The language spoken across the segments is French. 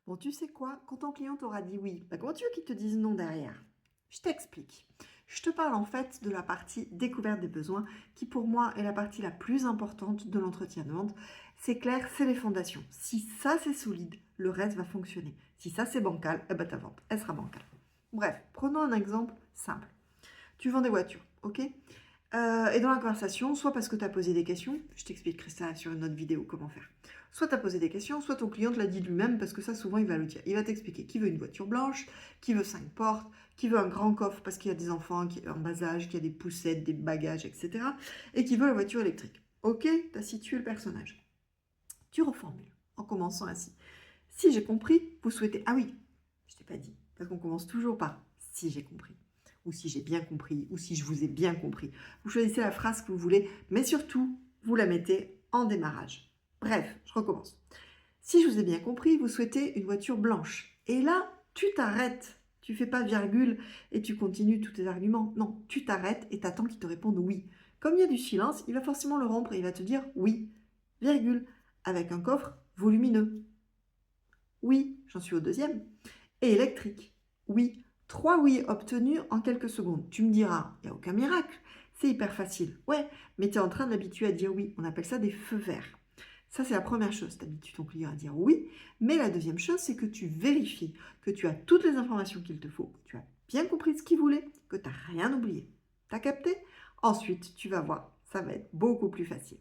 Bon, tu sais quoi? Quand ton client t'aura dit oui, comment tu veux qu'il te dise non derrière? Je t'explique. Je te parle en fait de la partie découverte des besoins qui pour moi est la partie la plus importante de l'entretien de vente. C'est clair, c'est les fondations. Si ça c'est solide, le reste va fonctionner. Si ça c'est bancal, ta vente, elle sera bancale. Bref, prenons un exemple simple. Tu vends des voitures, ok? Et dans la conversation, soit parce que tu as posé des questions, je t'expliquerai ça sur une autre vidéo comment faire. Soit tu as posé des questions, soit ton client te l'a dit lui-même, parce que ça souvent il va le dire. Il va t'expliquer qui veut une voiture blanche, qui veut 5 portes, qui veut un grand coffre parce qu'il y a des enfants qui en bas âge, qui a des poussettes, des bagages, etc. Et qui veut la voiture électrique. Ok, tu as situé le personnage. Tu reformules en commençant ainsi. Si j'ai compris, vous souhaitez... Ah oui, je t'ai pas dit, parce qu'on commence toujours par si j'ai compris, ou si j'ai bien compris, ou si je vous ai bien compris. Vous choisissez la phrase que vous voulez, mais surtout, vous la mettez en démarrage. Bref, je recommence. Si je vous ai bien compris, vous souhaitez une voiture blanche. Et là, tu t'arrêtes. Tu fais pas virgule et tu continues tous tes arguments. Non, tu t'arrêtes et t'attends qu'il te réponde oui. Comme il y a du silence, il va forcément le rompre et il va te dire oui, virgule, avec un coffre volumineux. Oui, j'en suis au deuxième. Et électrique. Oui. 3 oui obtenus en quelques secondes. Tu me diras, il n'y a aucun miracle. C'est hyper facile. Ouais, mais tu es en train de l'habituer à dire oui. On appelle ça des feux verts. Ça, c'est la première chose. Tu habitues ton client à dire oui. Mais la deuxième chose, c'est que tu vérifies que tu as toutes les informations qu'il te faut, que tu as bien compris ce qu'il voulait, que tu n'as rien oublié. T'as capté? Ensuite, tu vas voir, ça va être beaucoup plus facile.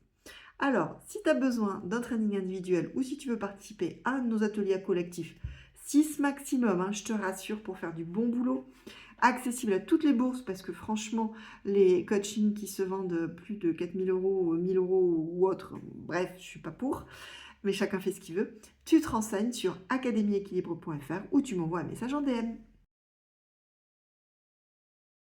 Alors, si tu as besoin d'un training individuel ou si tu veux participer à un de nos ateliers collectifs, 6 maximum, je te rassure, pour faire du bon boulot, accessible à toutes les bourses parce que franchement, les coachings qui se vendent plus de 4000 euros, 1000 euros ou autres, bref, je ne suis pas pour, mais chacun fait ce qu'il veut, tu te renseignes sur academieéquilibre.fr ou tu m'envoies un message en DM.